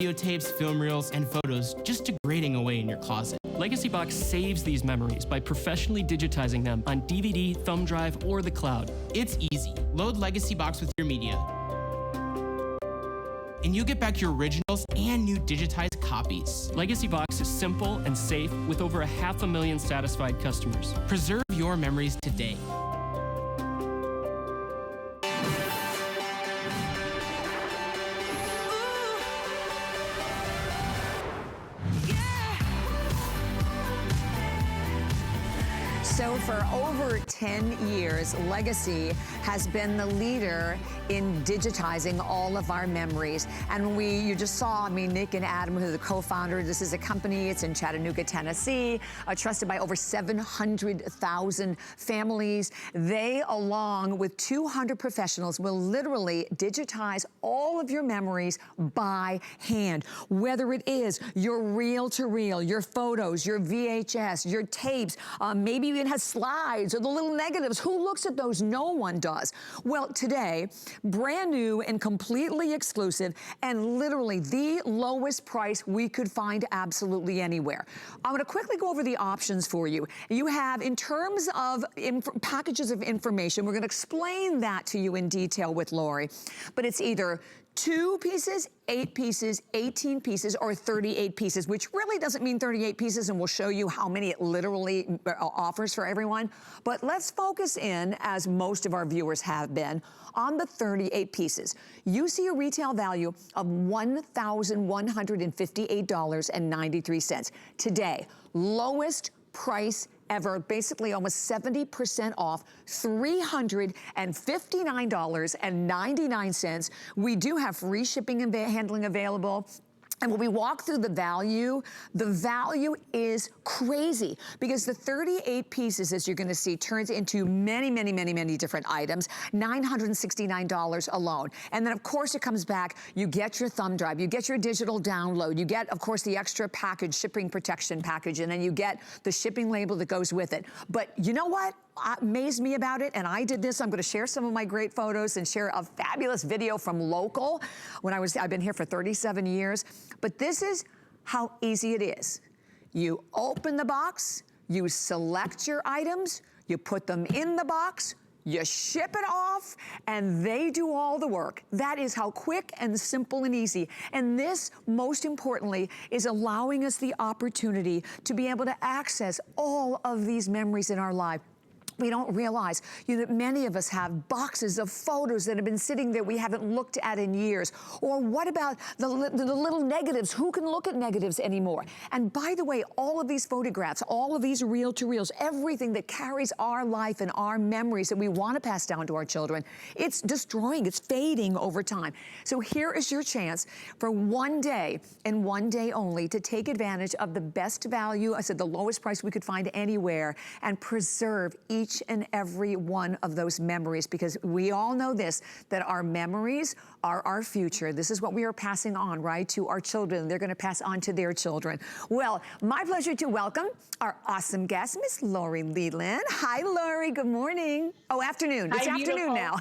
videotapes, film reels, and photos just degrading away in your closet. LEGACYBOX saves these memories by professionally digitizing them on DVD, thumb drive, or the cloud. It's easy. Load LEGACYBOX with your media, and you get back your originals and new digitized copies. LEGACYBOX is simple and safe with over 500,000 satisfied customers. Preserve your memories today. So for over 10 years, Legacy has been the leader in digitizing all of our memories. And you just saw, I mean, Nick and Adam, who are the co-founder. This is a company, it's in Chattanooga, Tennessee, trusted by over 700,000 families. They, along with 200 professionals, will literally digitize all of your memories by hand. Whether it is your reel-to-reel, your photos, your VHS, your tapes, maybe you even have slides or the little negatives. Who looks at those? No one does. Well, today, brand new and completely exclusive, and literally the lowest price we could find absolutely anywhere. I'm going to quickly go over the options for you. You have, in terms of packages of information, we're going to explain that to you in detail with Lori, but it's either 2 pieces, 8 pieces, 18 pieces, or 38 pieces, which really doesn't mean 38 pieces, and we'll show you how many it literally offers for everyone. But let's focus in, as most of our viewers have been, on the 38 pieces. You see a retail value of $1,158.93. Today, lowest price ever, basically almost 70% off, $359.99. We do have free shipping and handling available. And when we walk through the value is crazy, because the 38 pieces, as you're gonna see, turns into many, many, many, many different items, $969 alone. And then of course it comes back, you get your thumb drive, you get your digital download, you get, of course, the extra package, shipping protection package, and then you get the shipping label that goes with it. But you know what amazed me about it, and I did this, I'm gonna share some of my great photos and share a fabulous video from local when I've been here for 37 years, but this is how easy it is. You open the box, you select your items, you put them in the box, you ship it off, and they do all the work. That is how quick and simple and easy. And this, most importantly, is allowing us the opportunity to be able to access all of these memories in our life. We don't realize that many of us have boxes of photos that have been sitting there we haven't looked at in years. Or what about the little negatives? Who can look at negatives anymore? And by the way, all of these photographs, all of these reel-to-reels, everything that carries our life and our memories that we want to pass down to our children, it's destroying, it's fading over time. So here is your chance for one day and one day only to take advantage of the best value, I said the lowest price we could find anywhere, and preserve each and every one of those memories, because we all know this, that our memories are our future. This is what we are passing on, right, to our children. They're going to pass on to their children. Well, my pleasure to welcome our awesome guest, Miss Lori Leland. Hi, Lori. Good morning. Oh, afternoon. It's afternoon now.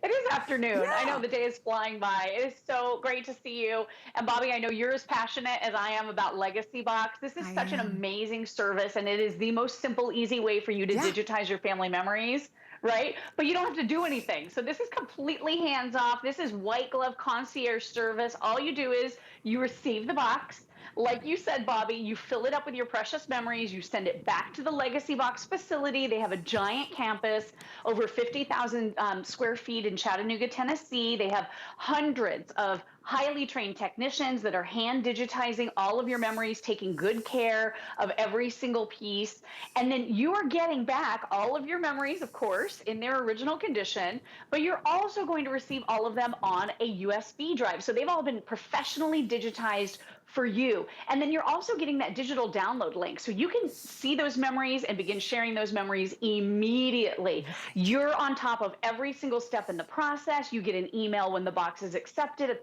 It is afternoon. Yeah. I know the day is flying by. It is so great to see you. And Bobby, I know you're as passionate as I am about LEGACYBOX. This is such an amazing service, and it is the most simple, easy way for you to digitize your family memories, right? But you don't have to do anything. So this is completely hands-off. This is white glove concierge service. All you do is you receive the box. Like you said, Bobby, you fill it up with your precious memories, you send it back to the LEGACYBOX facility. They have a giant campus, over 50,000 square feet in Chattanooga, Tennessee. They have hundreds of highly trained technicians that are hand digitizing all of your memories, taking good care of every single piece. And then you are getting back all of your memories, of course, in their original condition, but you're also going to receive all of them on a USB drive. So they've all been professionally digitized for you. And then you're also getting that digital download link. So you can see those memories and begin sharing those memories immediately. You're on top of every single step in the process. You get an email when the box is accepted at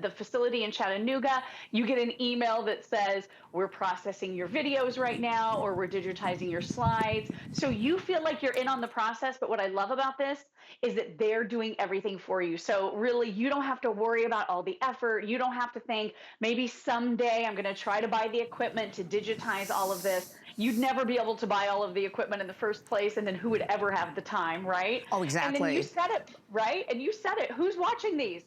the facility in Chattanooga. You get an email that says, we're processing your videos right now, or we're digitizing your slides. So you feel like you're in on the process. But what I love about this is that they're doing everything for you. So really, you don't have to worry about all the effort. You don't have to think, maybe someday I'm going to try to buy the equipment to digitize all of this. You'd never be able to buy all of the equipment in the first place, and then who would ever have the time, right? Oh, exactly. And then you said it, right? And you said it. Who's watching these?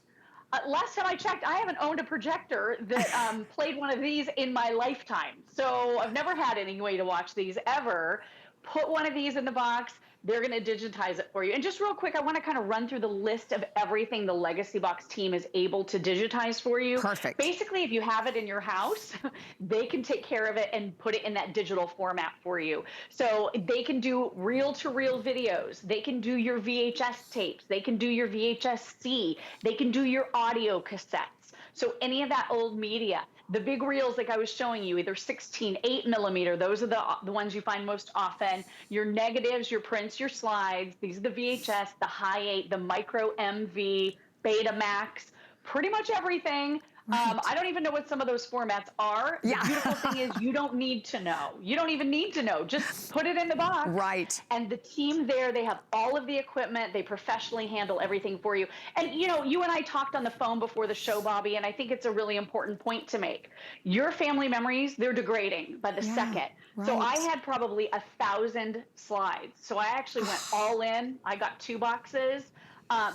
Last time I checked, I haven't owned a projector that played one of these in my lifetime. So I've never had any way to watch these ever. Put one of these in the box. They're going to digitize it for you. And just real quick, I want to kind of run through the list of everything the LEGACYBOX team is able to digitize for you. Perfect. Basically, if you have it in your house, they can take care of it and put it in that digital format for you. So they can do reel-to-reel videos. They can do your VHS tapes. They can do your VHS-C. They can do your audio cassettes. So any of that old media. The big reels like I was showing you, either 16, 8mm, those are the ones you find most often. Your negatives, your prints, your slides, these are the VHS, the high 8, the micro MV, Betamax, pretty much everything. Right. I don't even know what some of those formats are. Yeah. The beautiful thing is you don't need to know. You don't even need to know. Just put it in the box. Right. And the team there, they have all of the equipment. They professionally handle everything for you. And, you know, you and I talked on the phone before the show, Bobby, and I think it's a really important point to make. Your family memories, they're degrading by the second. Right. So I had probably 1,000 slides. So I actually went all in. I got 2 boxes.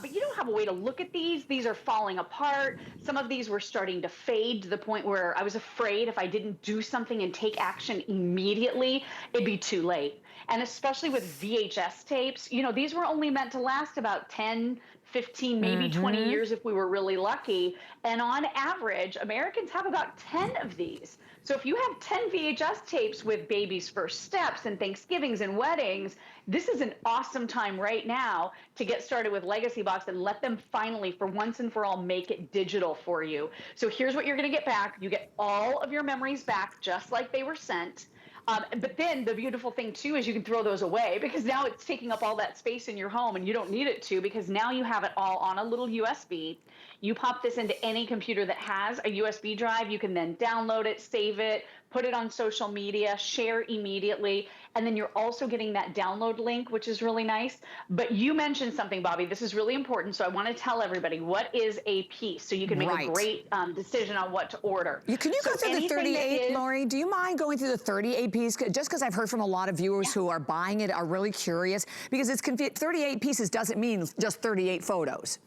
But you don't have a way to look at these. These are falling apart. Some of these were starting to fade to the point where I was afraid if I didn't do something and take action immediately, it'd be too late. And especially with VHS tapes, you know, these were only meant to last about 10, 15, maybe 20 years if we were really lucky. And on average, Americans have about 10 of these. So if you have 10 VHS tapes with babies' first steps and Thanksgivings and weddings, this is an awesome time right now to get started with LEGACYBOX and let them finally, for once and for all, make it digital for you. So here's what you're going to get back. You get all of your memories back just like they were sent. But then the beautiful thing, too, is you can throw those away because now it's taking up all that space in your home and you don't need it to because now you have it all on a little USB. You pop this into any computer that has a USB drive. You can then download it, save it, put it on social media, share immediately. And then you're also getting that download link, which is really nice. But you mentioned something, Bobby. This is really important. So I want to tell everybody what is a piece so you can make a great decision on what to order. Can you go through the 38, Lori? Do you mind going through the 38 piece? Just because I've heard from a lot of viewers who are buying it are really curious because it's 38 pieces doesn't mean just 38 photos.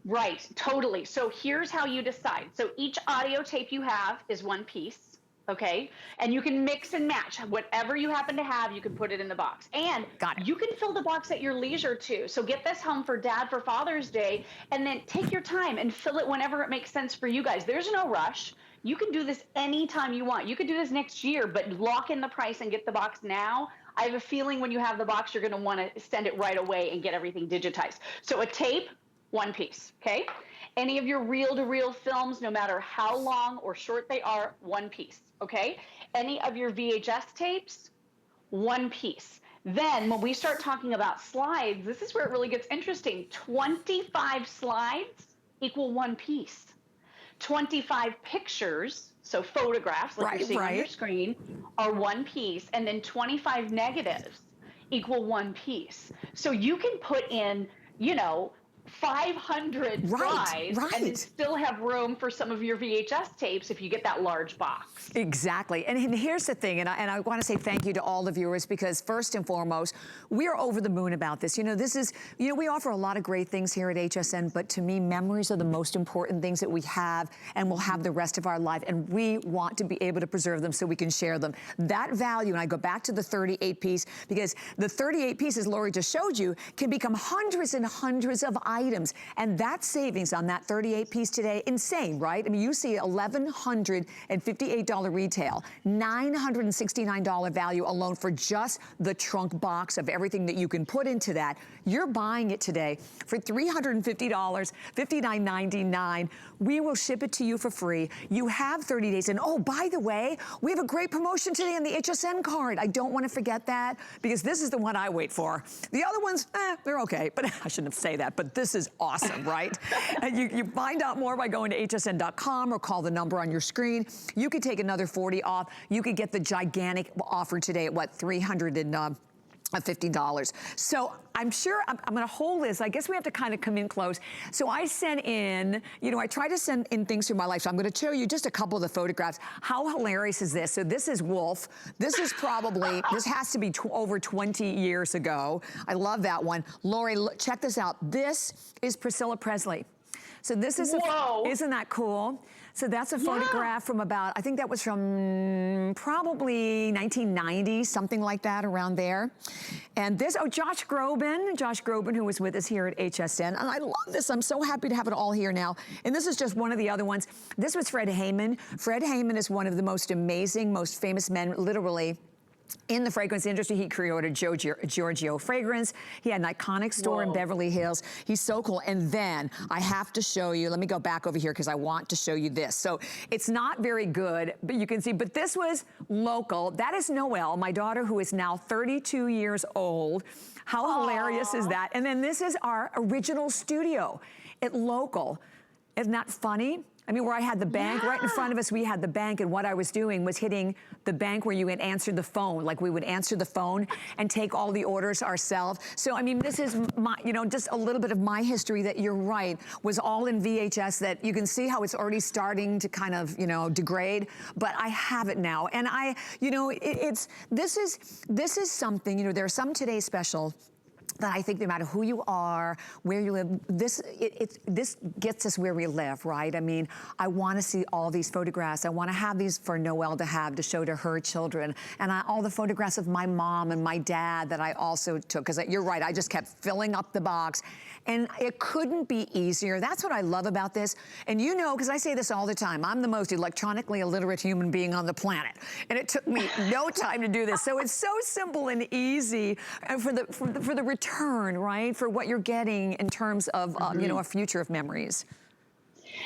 Right, totally. So here's how you decide. So each audio tape you have is 1 piece, okay? And you can mix and match. Whatever you happen to have, you can put it in the box. And you can fill the box at your leisure too. So get this home for Dad for Father's Day and then take your time and fill it whenever it makes sense for you guys. There's no rush. You can do this anytime you want. You could do this next year, but lock in the price and get the box now. I have a feeling when you have the box, you're going to want to send it right away and get everything digitized. So a tape, 1 piece, okay? Any of your reel-to-reel films, no matter how long or short they are, 1 piece, okay? Any of your VHS tapes, 1 piece. Then when we start talking about slides, this is where it really gets interesting. 25 slides equal 1 piece. 25 pictures, so photographs like you're seeing on your screen, are 1 piece. And then 25 negatives equal 1 piece. So you can put in, you know, 500 slides and then still have room for some of your VHS tapes if you get that large box. Exactly. And here's the thing, and I want to say thank you to all the viewers because first and foremost, we are over the moon about this. You know, this is, you know, we offer a lot of great things here at HSN, but to me, memories are the most important things that we have and will have the rest of our life. And we want to be able to preserve them so we can share them. That value, and I go back to the 38 piece because the 38 pieces Lori just showed you can become hundreds and hundreds of items. And that savings on that 38 piece today, insane, right? I mean, you see $1,158 retail, $969 value alone for just the trunk box of everything that you can put into that. You're buying it today for $350, $59.99. We will ship it to you for free. You have 30 days. And oh, by the way, we have a great promotion today on the HSN card. I don't want to forget that because this is the one I wait for. The other ones, they're okay, but I shouldn't say that, but this is awesome, right? And you find out more by going to hsn.com or call the number on your screen. You could take another 40 off. You could get the gigantic offer today at what, $350. So I'm sure I'm gonna hold this. I guess we have to kind of come in close. So I sent in, you know, I try to send in things through my life. So I'm gonna show you just a couple of the photographs. How hilarious is this? So this is Wolf. This is probably, this has to be over 20 years ago. I love that one. Lori, check this out. This is Priscilla Presley. So this is, isn't that cool? So that's a photograph from about, I think that was from probably 1990, something like that, around there. And this, oh, Josh Groban, who was with us here at HSN. And I love this. I'm so happy to have it all here now. And this is just one of the other ones. This was Fred Heyman. Fred Heyman is one of the most amazing, most famous men, literally, in the fragrance industry. He created Giorgio fragrance. He had an iconic store in Beverly Hills. He's so cool. And then I have to show you, let me go back over here because I want to show you this. So it's not very good, but you can see, but this was local. That is Noelle, my daughter, who is now 32 years old. How hilarious is that? And then this is our original studio at local. Isn't that funny? I mean, where I had the bank, right in front of us, we had the bank, and what I was doing was hitting the bank where you would answer the phone, like we would answer the phone and take all the orders ourselves. So, I mean, this is my, you know, just a little bit of my history that you're right, was all in VHS, that you can see how it's already starting to kind of, you know, degrade, but I have it now. And I, you know, this is something, you know, there are some Today Special that I think no matter who you are, where you live, this gets us where we live, right? I mean, I want to see all these photographs. I want to have these for Noelle to have, to show to her children. And all the photographs of my mom and my dad that I also took, because you're right, I just kept filling up the box. And it couldn't be easier. That's what I love about this. And you know, because I say this all the time, I'm the most electronically illiterate human being on the planet. And it took me no time to do this. So it's so simple and easy for the return, right? For what you're getting in terms of, you know, a future of memories.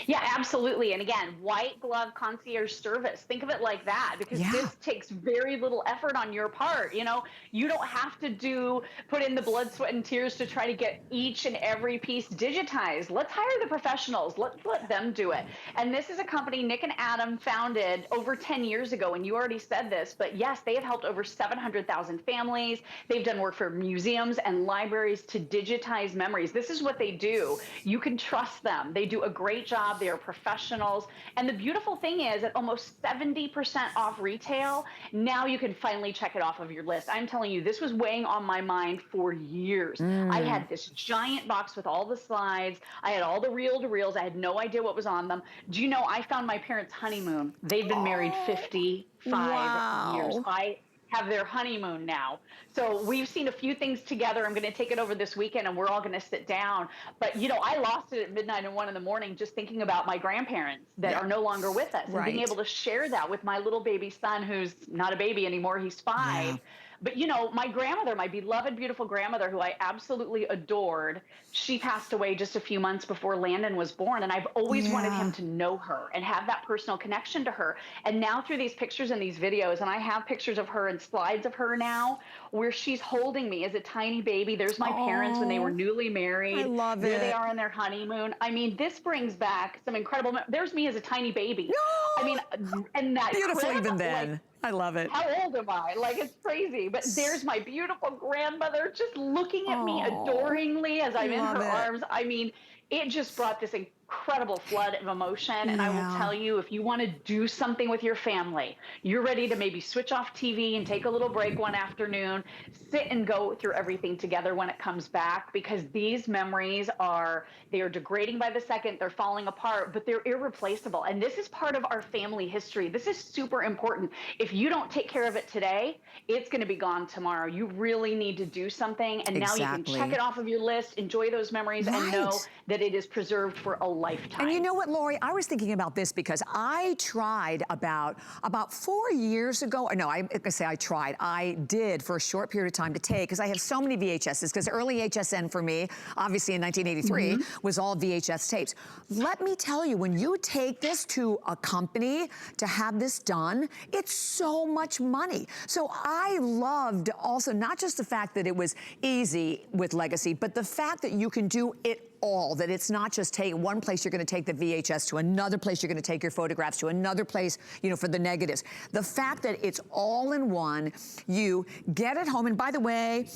Yeah, absolutely. And again, white glove concierge service. Think of it like that, because this takes very little effort on your part. You know, you don't have to put in the blood, sweat, and tears to try to get each and every piece digitized. Let's hire the professionals. Let's let them do it. And this is a company Nick and Adam founded over 10 years ago. And you already said this, but yes, they have helped over 700,000 families. They've done work for museums and libraries to digitize memories. This is what they do. You can trust them. They do a great job. They are professionals. And the beautiful thing is at almost 70% off retail, now you can finally check it off of your list. I'm telling you, this was weighing on my mind for years. I had this giant box with all the slides. I had all the reel-to-reels. I had no idea what was on them. Do you know, I found my parents' honeymoon. They've been married 55 years. I have their honeymoon now. So we've seen a few things together. I'm going to take it over this weekend and we're all going to sit down. But, you know, I lost it at midnight and 1 in the morning just thinking about my grandparents that are no longer with us and being able to share that with my little baby son, who's not a baby anymore. He's 5. But, you know, my grandmother, my beloved, beautiful grandmother, who I absolutely adored, she passed away just a few months before Landon was born. And I've always wanted him to know her and have that personal connection to her. And now through these pictures and these videos, and I have pictures of her and slides of her now, where she's holding me as a tiny baby. There's my parents when they were newly married. I love it. There they are on their honeymoon. I mean, this brings back some incredible, there's me as a tiny baby. I mean, and that beautiful crib, even then. Like, I love it. How old am I? Like, it's crazy. But there's my beautiful grandmother just looking at me adoringly as I'm in her arms. I mean, it just brought this incredible flood of emotion. And I will tell you, if you want to do something with your family, you're ready to maybe switch off TV and take a little break one afternoon, sit and go through everything together when it comes back, because these memories they are degrading by the second, they're falling apart, but they're irreplaceable. And this is part of our family history. This is super important. If you don't take care of it today, it's going to be gone tomorrow. You really need to do something. And now you can check it off of your list, enjoy those memories, and know that it is preserved for a lifetime. And you know what, Lori, I was thinking about this because I tried about 4 years ago. No, I did for a short period of time to take, because I have so many VHSs, because early HSN for me, obviously in 1983, was all VHS tapes. Let me tell you, when you take this to a company to have this done, it's so much money. So I loved also not just the fact that it was easy with Legacy, but the fact that you can do it all, that it's not just take one place you're going to take the VHS to, another place you're going to take your photographs to, another place, you know, for the negatives. The fact that it's all in one, you get it home, and by the way,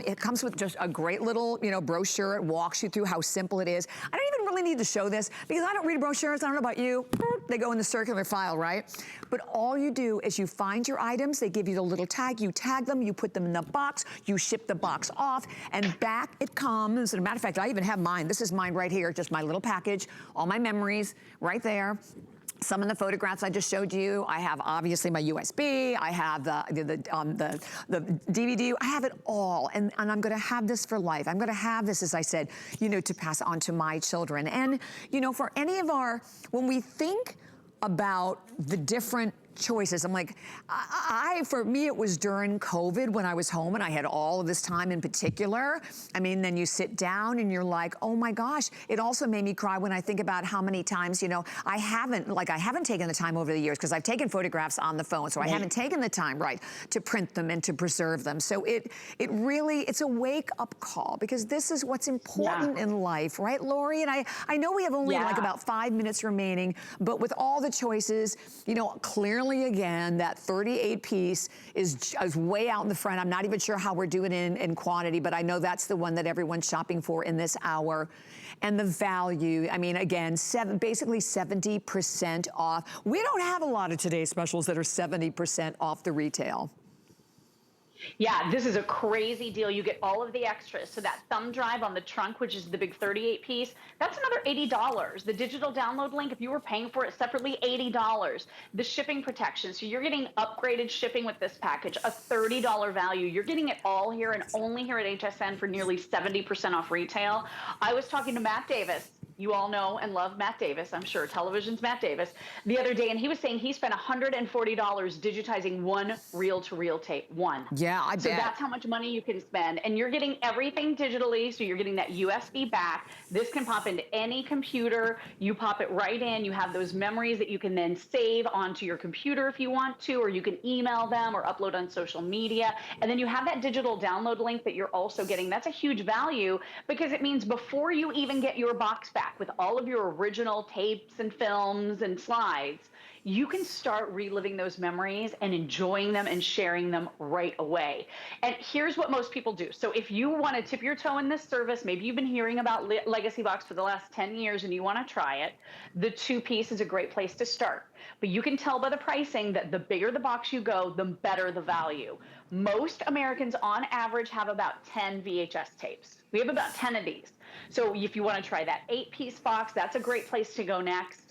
it comes with just a great little, you know, brochure. It walks you through how simple it is. I don't even really need to show this because I don't read brochures. I don't know about you. They go in the circular file, right? But all you do is you find your items. They give you the little tag. You tag them. You put them in the box. You ship the box off, and back it comes. As a matter of fact, I even have mine. This is mine right here, just my little package, all my memories right there. Some of the photographs I just showed you. I have obviously my USB. I have the DVD. I have it all, and I'm going to have this for life. I'm going to have this, as I said, you know, to pass on to my children. And you know, for any of when we think about the different choices, I'm like, for me, it was during COVID when I was home and I had all of this time in particular. I mean, then you sit down and you're like, oh my gosh. It also made me cry when I think about how many times, you know, I haven't taken the time over the years, because I've taken photographs on the phone, so I haven't taken the time, to print them and to preserve them. So it's a wake-up call, because this is what's important in life, right, Lori? And I know we have only like about 5 minutes remaining, but with all the choices, you know, clearly again, that 38 piece is way out in the front. I'm not even sure how we're doing in quantity, but I know that's the one that everyone's shopping for in this hour. And the value, I mean, again, basically 70% off. We don't have a lot of today's specials that are 70% off the retail. Yeah, this is a crazy deal. You get all of the extras. So that thumb drive on the trunk, which is the big 38 piece, that's another $80. The digital download link, if you were paying for it separately, $80. The shipping protection. So you're getting upgraded shipping with this package, a $30 value. You're getting it all here and only here at HSN for nearly 70% off retail. I was talking to Matt Davis. You all know and love Matt Davis, I'm sure. Television's Matt Davis. The other day, and he was saying he spent $140 digitizing one reel-to-reel tape. One. Yeah, I bet. So that's how much money you can spend. And you're getting everything digitally, so you're getting that USB back. This can pop into any computer. You pop it right in. You have those memories that you can then save onto your computer if you want to, or you can email them or upload on social media. And then you have that digital download link that you're also getting. That's a huge value, because it means before you even get your box back with all of your original tapes and films and slides, you can start reliving those memories and enjoying them and sharing them right away. And here's what most people do. So if you want to tip your toe in this service, maybe you've been hearing about LEGACYBOX for the last 10 years and you want to try it, the 2-piece is a great place to start. But you can tell by the pricing that the bigger the box you go, the better the value. Most Americans on average have about 10 VHS tapes. We have about 10 of these. So if you want to try that 8-piece box, that's a great place to go next.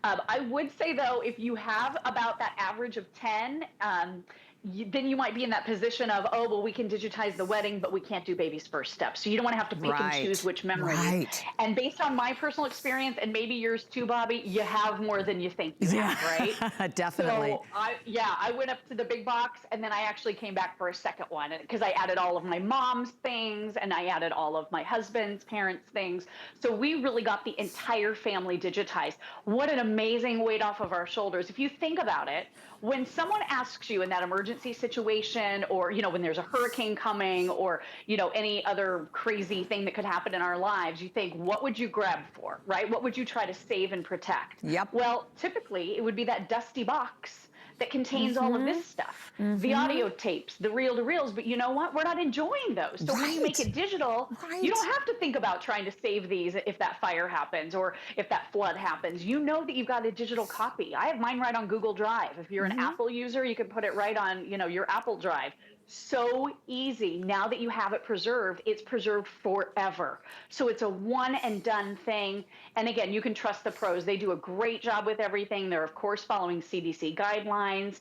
I would say, though, if you have about that average of 10, then you might be in that position of, oh, well, we can digitize the wedding, but we can't do baby's first steps. So you don't want to have to pick and choose which memories. And based on my personal experience, and maybe yours too, Bobby, you have more than you think you have, right? Definitely. So I went up to the big box, and then I actually came back for a second one, because I added all of my mom's things, and I added all of my husband's parents' things. So we really got the entire family digitized. What an amazing weight off of our shoulders. If you think about it, when someone asks you in that emergency situation, or, you know, when there's a hurricane coming, or, you know, any other crazy thing that could happen in our lives, you think, what would you grab for, right? What would you try to save and protect? Yep. Well, typically it would be that dusty box that contains all of this stuff. The audio tapes, the reel-to-reels, but you know what? We're not enjoying those. So when you make it digital, you don't have to think about trying to save these if that fire happens or if that flood happens. You know that you've got a digital copy. I have mine right on Google Drive. If you're an Apple user, you can put it right on, you know, your Apple Drive. So easy. Now that you have it preserved, it's preserved forever. So it's a one and done thing. And again, you can trust the pros. They do a great job with everything. They're, of course, following CDC guidelines.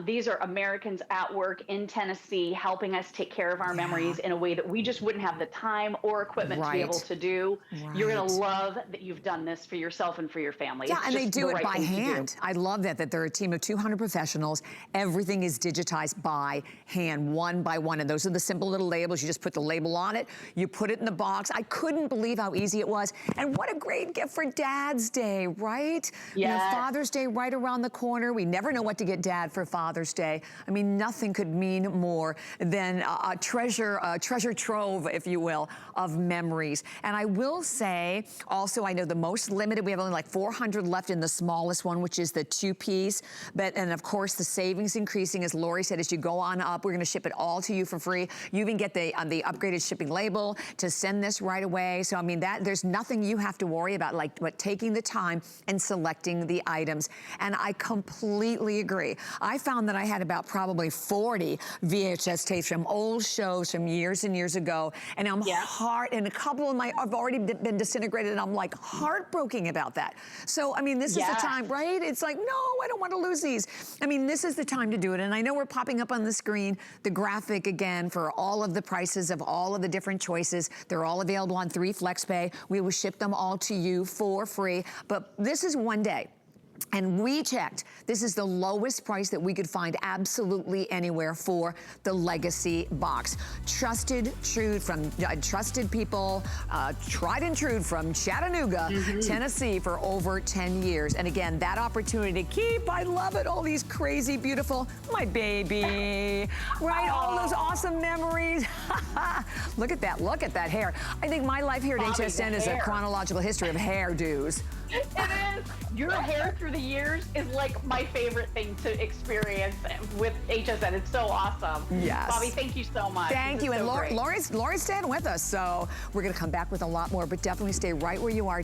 These are Americans at work in Tennessee helping us take care of our memories in a way that we just wouldn't have the time or equipment to be able to do. You're going to love that you've done this for yourself and for your family. Yeah, and they do it by hand. I love that they're a team of 200 professionals. Everything is digitized by hand, one by one. And those are the simple little labels. You just put the label on it. You put it in the box. I couldn't believe how easy it was. And what a great gift for Dad's Day, right? You know, Father's Day right around the corner. We never know what to get Dad for Father's Day. I mean, nothing could mean more than a treasure trove, if you will, of memories. And I will say, also, I know the most limited, we have only like 400 left in the smallest one, which is the 2-piece. And of course, the savings increasing, as Lori said, as you go on up, we're going to ship it all to you for free. You even get the upgraded shipping label to send this right away. So, I mean, there's nothing you have to worry about, like taking the time and selecting the items. And I completely agree. I found that I had about probably 40 VHS tapes from old shows from years and years ago. And I'm and a couple of my have already been disintegrated, and I'm like heartbroken about that. So, I mean, this is the time, right? It's like, no, I don't want to lose these. I mean, this is the time to do it. And I know we're popping up on the screen the graphic again for all of the prices of all of the different choices. They're all available on 3 FlexPay. We will ship them all to you for free. But this is one day. And we checked, this is the lowest price that we could find absolutely anywhere for the Legacy box. Trusted, true from trusted people, tried and true from Chattanooga, Tennessee for over 10 years. And again, that opportunity to keep, I love it, all these crazy, beautiful, my baby, right? All those awesome memories. Look at that hair. I think my life here at HSN is a chronological history of hairdos. It is. Your hair through the years is like my favorite thing to experience with HSN. It's so awesome. Yes. Bobby, thank you so much. Thank you. And Lori's staying with us, so we're going to come back with a lot more, but definitely stay right where you are.